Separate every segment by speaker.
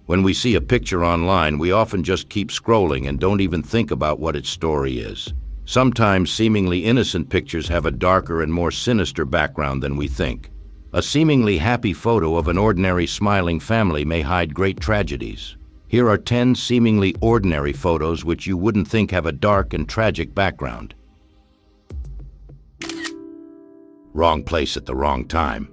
Speaker 1: When we see a picture online, we often just keep scrolling and don't even think about what its story is. Sometimes seemingly innocent pictures have a darker and more sinister background than we think. A seemingly happy photo of an ordinary smiling family may hide great tragedies. Here are 10 seemingly ordinary photos which you wouldn't think have a dark and tragic background. Wrong place at the wrong time.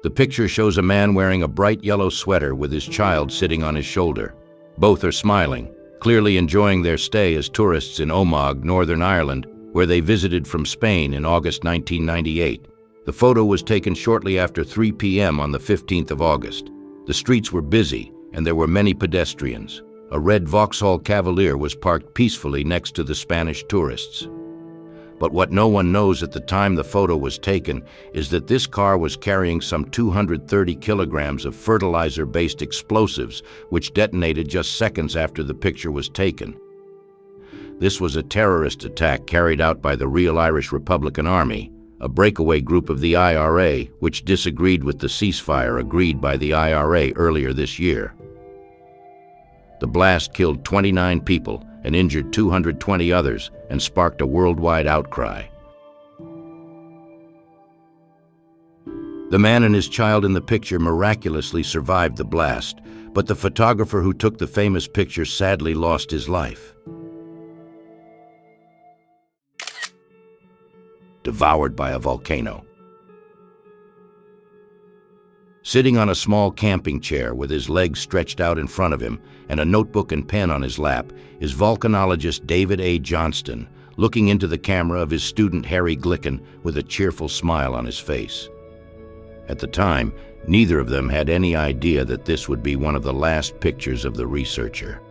Speaker 1: The picture shows a man wearing a bright yellow sweater with his child sitting on his shoulder. Both are smiling, clearly enjoying their stay as tourists in Omagh, Northern Ireland, where they visited from Spain in August 1998. The photo was taken shortly after 3 p.m. on the 15th of August. The streets were busy, and there were many pedestrians. A red Vauxhall Cavalier was parked peacefully next to the Spanish tourists. But what no one knows at the time the photo was taken is that this car was carrying some 230 kilograms of fertilizer-based explosives, which detonated just seconds after the picture was taken. This was a terrorist attack carried out by the Real Irish Republican Army, a breakaway group of the IRA, which disagreed with the ceasefire agreed by the IRA earlier this year. The blast killed 29 people and injured 220 others and sparked a worldwide outcry. The man and his child in the picture miraculously survived the blast, but the photographer who took the famous picture sadly lost his life. Devoured by a volcano. Sitting on a small camping chair with his legs stretched out in front of him and a notebook and pen on his lap is volcanologist David A. Johnston, looking into the camera of his student Harry Glicken with a cheerful smile on his face. At the time, neither of them had any idea that this would be one of the last pictures of the researcher.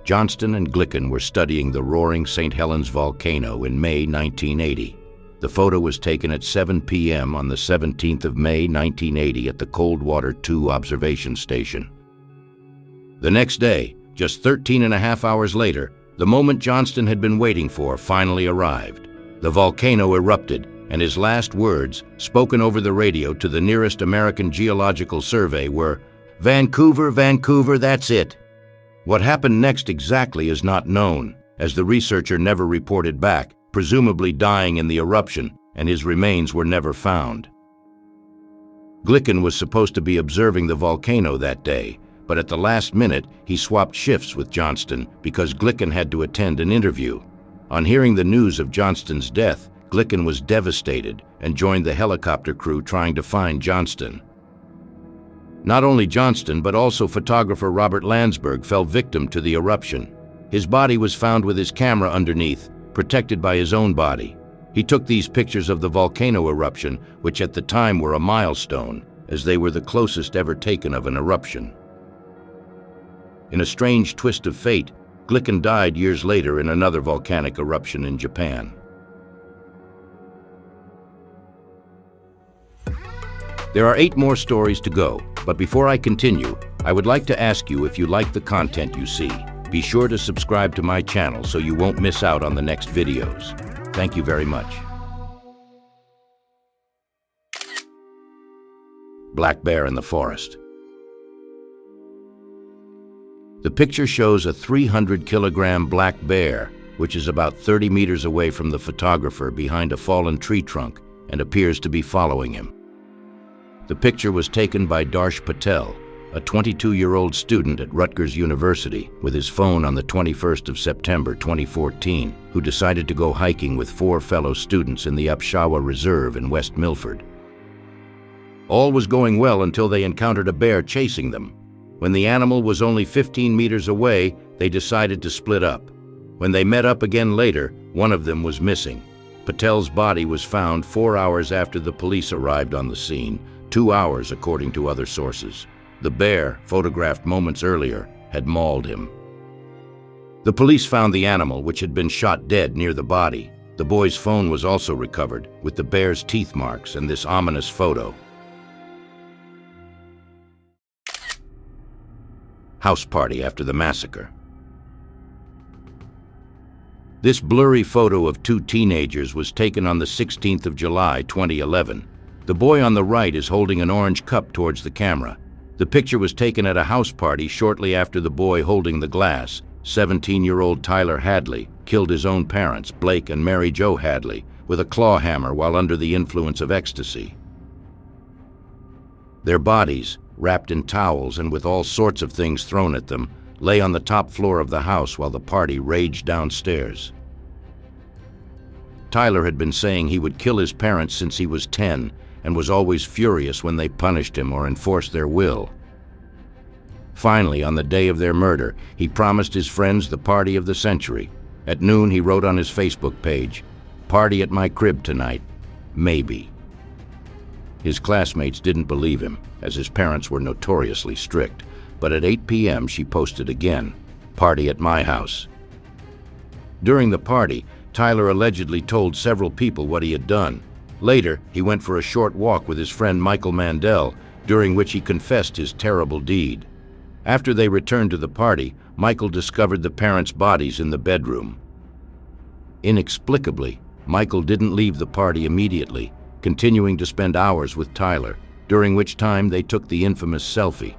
Speaker 1: Johnston and Glicken were studying the roaring St. Helens volcano in May 1980. The photo was taken at 7 p.m. on the 17th of May 1980 at the Coldwater 2 observation station. The next day, just 13.5 hours later, the moment Johnston had been waiting for finally arrived. The volcano erupted, and his last words, spoken over the radio to the nearest American Geological Survey, were, "Vancouver, Vancouver, that's it." What happened next exactly is not known, as the researcher never reported back, presumably dying in the eruption, and his remains were never found. Glicken was supposed to be observing the volcano that day, but at the last minute he swapped shifts with Johnston because Glicken had to attend an interview. On hearing the news of Johnston's death, Glicken was devastated and joined the helicopter crew trying to find Johnston. Not only Johnston, but also photographer Robert Landsberg fell victim to the eruption. His body was found with his camera underneath, protected by his own body. He took these pictures of the volcano eruption, which at the time were a milestone, as they were the closest ever taken of an eruption. In a strange twist of fate, Glicken died years later in another volcanic eruption in Japan. There are 8 more stories to go, but before I continue, I would like to ask you if you like the content you see. Be sure to subscribe to my channel so you won't miss out on the next videos. Thank you very much. Black bear in the forest. The picture shows a 300-kilogram black bear, which is about 30 meters away from the photographer behind a fallen tree trunk and appears to be following him. The picture was taken by Darsh Patel, a 22-year-old student at Rutgers University, with his phone on the 21st of September 2014, who decided to go hiking with 4 fellow students in the Upshawa Reserve in West Milford. All was going well until they encountered a bear chasing them. When the animal was only 15 meters away, they decided to split up. When they met up again later, one of them was missing. Patel's body was found 4 hours after the police arrived on the scene, 2 hours according to other sources. The bear, photographed moments earlier, had mauled him. The police found the animal, which had been shot dead near the body. The boy's phone was also recovered, with the bear's teeth marks and this ominous photo. House party after the massacre. This blurry photo of 2 teenagers was taken on the 16th of July, 2011. The boy on the right is holding an orange cup towards the camera. The picture was taken at a house party shortly after the boy holding the glass, 17-year-old Tyler Hadley, killed his own parents, Blake and Mary Jo Hadley, with a claw hammer while under the influence of ecstasy. Their bodies, wrapped in towels and with all sorts of things thrown at them, lay on the top floor of the house while the party raged downstairs. Tyler had been saying he would kill his parents since he was 10 and was always furious when they punished him or enforced their will. Finally, on the day of their murder, he promised his friends the party of the century. At noon, he wrote on his Facebook page, "Party at my crib tonight. Maybe." His classmates didn't believe him, as his parents were notoriously strict, but at 8 p.m. she posted again, "Party at my house." During the party, Tyler allegedly told several people what he had done. Later, he went for a short walk with his friend Michael Mandel, during which he confessed his terrible deed. After they returned to the party, Michael discovered the parents' bodies in the bedroom. Inexplicably, Michael didn't leave the party immediately, continuing to spend hours with Tyler, during which time they took the infamous selfie.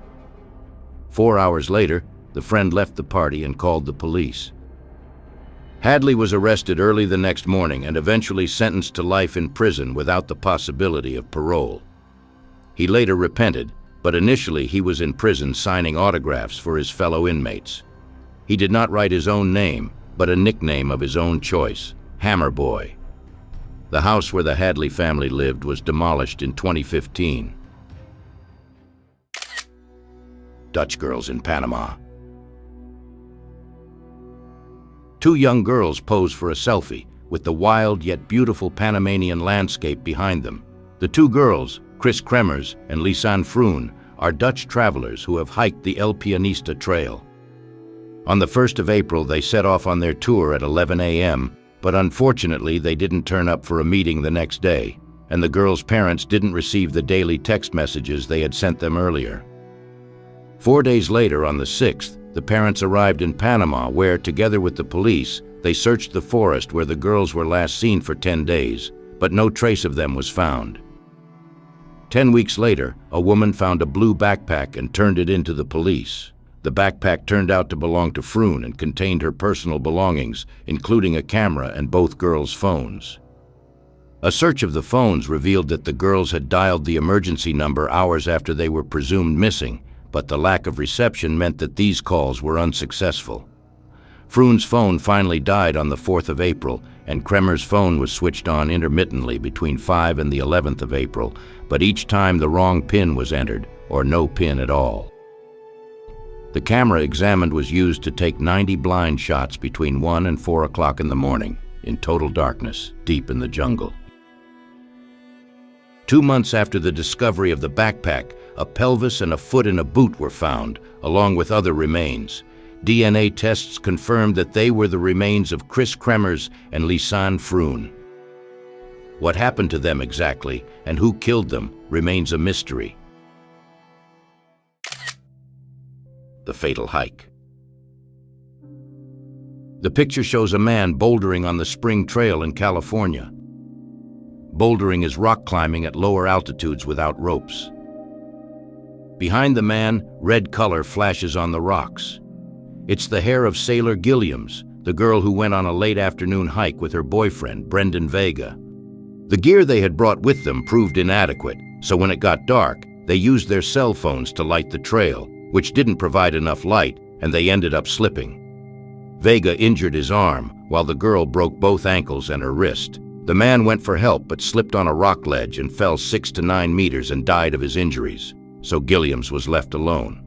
Speaker 1: 4 hours later, the friend left the party and called the police. Hadley was arrested early the next morning and eventually sentenced to life in prison without the possibility of parole. He later repented, but initially he was in prison signing autographs for his fellow inmates. He did not write his own name, but a nickname of his own choice, Hammer Boy. The house where the Hadley family lived was demolished in 2015. Dutch girls in Panama. Two young girls pose for a selfie with the wild yet beautiful Panamanian landscape behind them. The two girls, Chris Kremers and Lisanne Froon, are Dutch travelers who have hiked the El Pianista Trail. On the 1st of April, they set off on their tour at 11 a.m., but unfortunately they didn't turn up for a meeting the next day, and the girls' parents didn't receive the daily text messages they had sent them earlier. 4 days later, on the 6th, the parents arrived in Panama where, together with the police, they searched the forest where the girls were last seen for 10 days, but no trace of them was found. 10 weeks later, a woman found a blue backpack and turned it in to the police. The backpack turned out to belong to Froon and contained her personal belongings, including a camera and both girls' phones. A search of the phones revealed that the girls had dialed the emergency number hours after they were presumed missing, but the lack of reception meant that these calls were unsuccessful. Froon's phone finally died on the 4th of April, and Kremers' phone was switched on intermittently between 5 and the 11th of April, but each time the wrong PIN was entered, or no PIN at all. The camera examined was used to take 90 blind shots between 1 and 4 o'clock in the morning, in total darkness, deep in the jungle. 2 months after the discovery of the backpack, a pelvis and a foot in a boot were found, along with other remains. DNA tests confirmed that they were the remains of Chris Kremers and Lisanne Froon. What happened to them exactly, and who killed them, remains a mystery. The fatal hike. The picture shows a man bouldering on the Spring Trail in California. Bouldering is rock climbing at lower altitudes without ropes. Behind the man, red color flashes on the rocks. It's the hair of Sailor Gilliams, the girl who went on a late afternoon hike with her boyfriend, Brendan Vega. The gear they had brought with them proved inadequate, so when it got dark, they used their cell phones to light the trail, which didn't provide enough light, and they ended up slipping. Vega injured his arm, while the girl broke both ankles and her wrist. The man went for help but slipped on a rock ledge and fell 6 to 9 meters and died of his injuries, so Gilliams was left alone.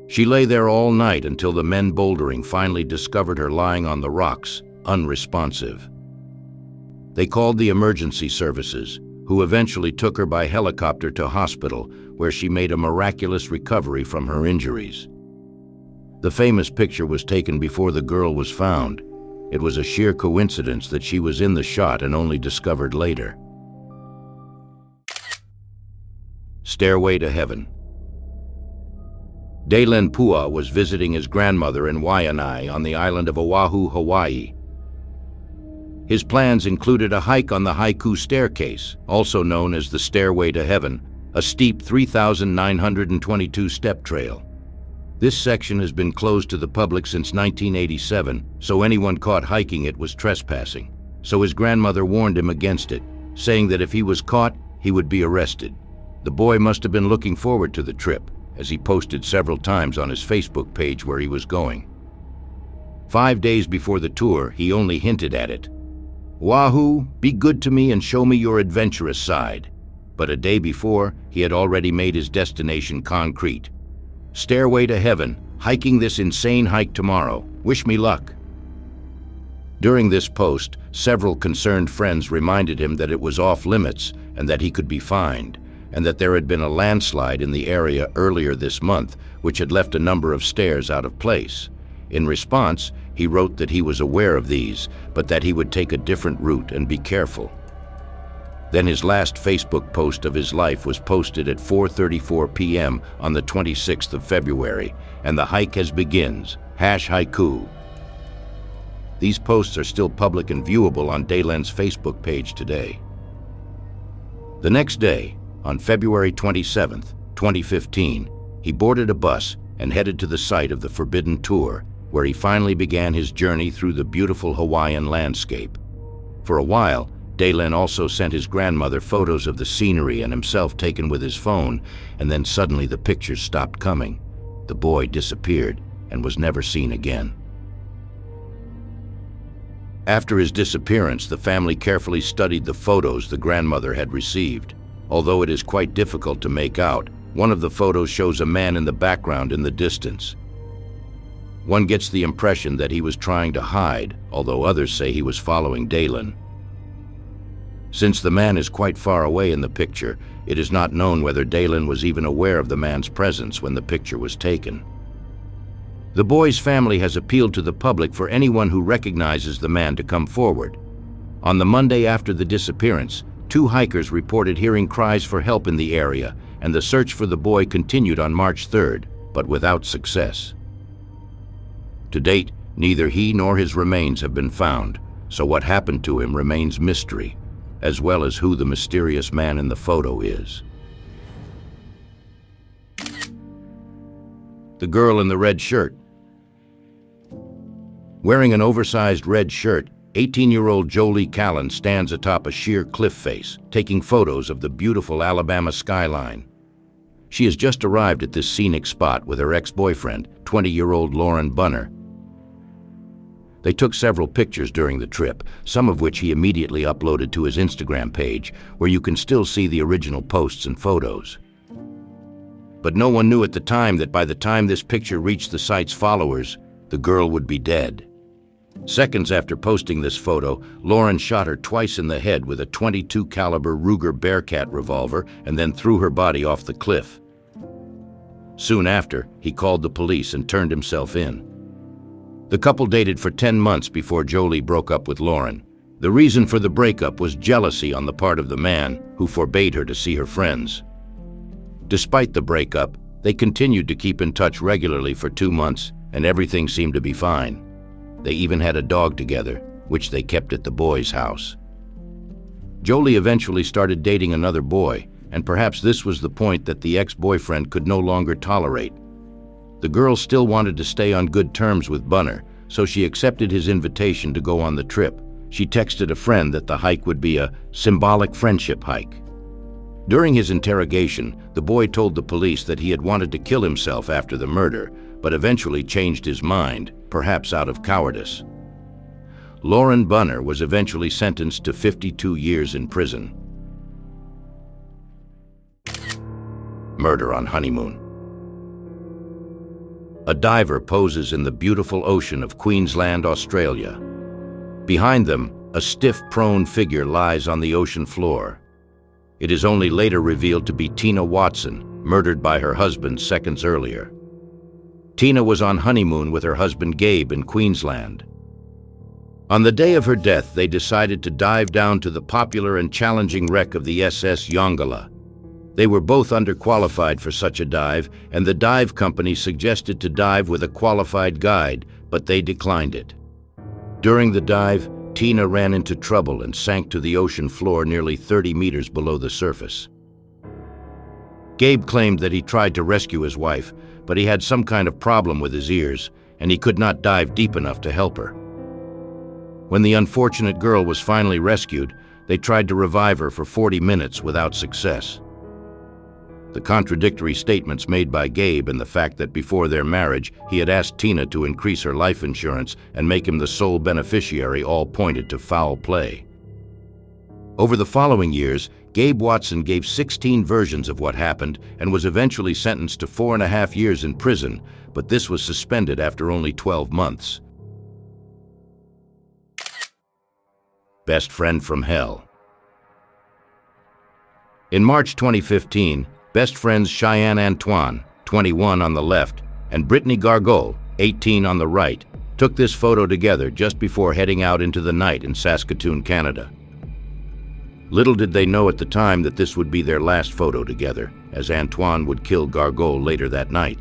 Speaker 1: She lay there all night until the men bouldering finally discovered her lying on the rocks, unresponsive. They called the emergency services, who eventually took her by helicopter to hospital, where she made a miraculous recovery from her injuries. The famous picture was taken before the girl was found. It was a sheer coincidence that she was in the shot and only discovered later. Stairway to Heaven. Dalen Pua was visiting his grandmother in Waianae on the island of Oahu, Hawaii. His plans included a hike on the Haiku Staircase, also known as the Stairway to Heaven, a steep 3,922 step trail. This section has been closed to the public since 1987, so anyone caught hiking it was trespassing. So his grandmother warned him against it, saying that if he was caught, he would be arrested. The boy must have been looking forward to the trip, as he posted several times on his Facebook page where he was going. 5 days before the tour, he only hinted at it. "Wahoo, be good to me and show me your adventurous side." But a day before, he had already made his destination concrete. "Stairway to heaven, hiking this insane hike tomorrow. Wish me luck." During this post, several concerned friends reminded him that it was off limits and that he could be fined, and that there had been a landslide in the area earlier this month, which had left a number of stairs out of place. In response, he wrote that he was aware of these, but that he would take a different route and be careful. Then his last Facebook post of his life was posted at 4:34 p.m. on the 26th of February, and the hike has begins. #haiku. These posts are still public and viewable on Daylen's Facebook page today. The next day, on February 27, 2015, he boarded a bus and headed to the site of the forbidden tour, where he finally began his journey through the beautiful Hawaiian landscape. For a while, Daylen also sent his grandmother photos of the scenery and himself taken with his phone, and then suddenly the pictures stopped coming. The boy disappeared and was never seen again. After his disappearance, the family carefully studied the photos the grandmother had received. Although it is quite difficult to make out, one of the photos shows a man in the background in the distance. One gets the impression that he was trying to hide, although others say he was following Daylen. Since the man is quite far away in the picture, it is not known whether Daylen was even aware of the man's presence when the picture was taken. The boy's family has appealed to the public for anyone who recognizes the man to come forward. On the Monday after the disappearance, 2 hikers reported hearing cries for help in the area, and the search for the boy continued on March 3rd, but without success. To date, neither he nor his remains have been found, so what happened to him remains mystery, as well as who the mysterious man in the photo is. The girl in the red shirt. Wearing an oversized red shirt, 18-year-old Jolie Callan stands atop a sheer cliff face, taking photos of the beautiful Alabama skyline. She has just arrived at this scenic spot with her ex-boyfriend, 20-year-old Lauren Bunner. They took several pictures during the trip, some of which he immediately uploaded to his Instagram page, where you can still see the original posts and photos. But no one knew at the time that by the time this picture reached the site's followers, the girl would be dead. Seconds after posting this photo, Lauren shot her twice in the head with a .22 caliber Ruger Bearcat revolver and then threw her body off the cliff. Soon after, he called the police and turned himself in. The couple dated for 10 months before Jolie broke up with Lauren. The reason for the breakup was jealousy on the part of the man, who forbade her to see her friends. Despite the breakup, they continued to keep in touch regularly for 2 months, and everything seemed to be fine. They even had a dog together, which they kept at the boy's house. Jolie eventually started dating another boy, and perhaps this was the point that the ex-boyfriend could no longer tolerate. The girl still wanted to stay on good terms with Bunner, so she accepted his invitation to go on the trip. She texted a friend that the hike would be a symbolic friendship hike. During his interrogation, the boy told the police that he had wanted to kill himself after the murder, but eventually changed his mind, perhaps out of cowardice. Lauren Bunner was eventually sentenced to 52 years in prison. Murder on honeymoon. A diver poses in the beautiful ocean of Queensland, Australia. Behind them, a stiff, prone figure lies on the ocean floor. It is only later revealed to be Tina Watson, murdered by her husband seconds earlier. Tina was on honeymoon with her husband Gabe in Queensland. On the day of her death, they decided to dive down to the popular and challenging wreck of the SS Yongala. They were both underqualified for such a dive, and the dive company suggested to dive with a qualified guide, but they declined it. During the dive, Tina ran into trouble and sank to the ocean floor nearly 30 meters below the surface. Gabe claimed that he tried to rescue his wife, but he had some kind of problem with his ears, and he could not dive deep enough to help her. When the unfortunate girl was finally rescued, they tried to revive her for 40 minutes without success. The contradictory statements made by Gabe and the fact that before their marriage he had asked Tina to increase her life insurance and make him the sole beneficiary all pointed to foul play. Over the following years, Gabe Watson gave 16 versions of what happened and was eventually sentenced to 4.5 years in prison, but this was suspended after only 12 months. Best friend from hell. In March 2015, best friends Cheyenne Antoine, 21 on the left, and Brittany Gargol, 18 on the right, took this photo together just before heading out into the night in Saskatoon, Canada. Little did they know at the time that this would be their last photo together, as Antoine would kill Gargol later that night.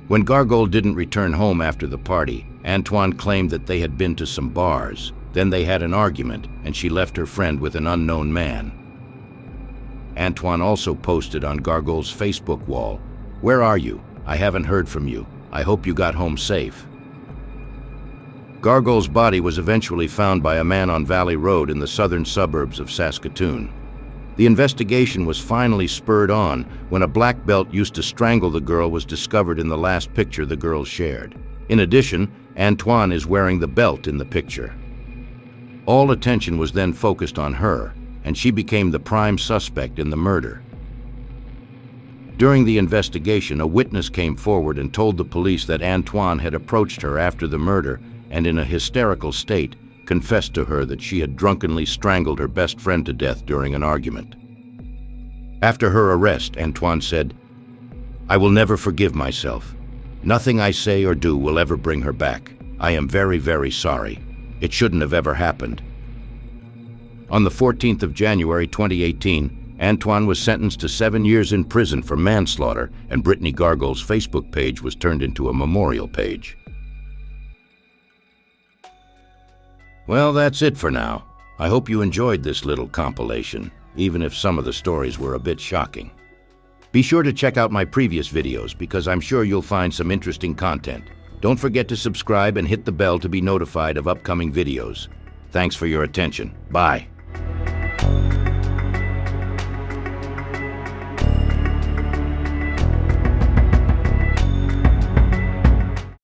Speaker 1: When Gargol didn't return home after the party, Antoine claimed that they had been to some bars. Then they had an argument, and she left her friend with an unknown man. Antoine also posted on Gargol's Facebook wall, "Where are you? I haven't heard from you. I hope you got home safe." Gargol's body was eventually found by a man on Valley Road in the southern suburbs of Saskatoon. The investigation was finally spurred on when a black belt used to strangle the girl was discovered in the last picture the girls shared. In addition, Antoine is wearing the belt in the picture. All attention was then focused on her, and she became the prime suspect in the murder. During the investigation, a witness came forward and told the police that Antoine had approached her after the murder and, in a hysterical state, confessed to her that she had drunkenly strangled her best friend to death during an argument. After her arrest, Antoine said, "I will never forgive myself. Nothing I say or do will ever bring her back. I am very, very sorry. It shouldn't have ever happened." On the 14th of January 2018, Antoine was sentenced to 7 years in prison for manslaughter, and Brittany Gargol's Facebook page was turned into a memorial page. Well, that's it for now. I hope you enjoyed this little compilation, even if some of the stories were a bit shocking. Be sure to check out my previous videos because I'm sure you'll find some interesting content. Don't forget to subscribe and hit the bell to be notified of upcoming videos. Thanks for your attention. Bye.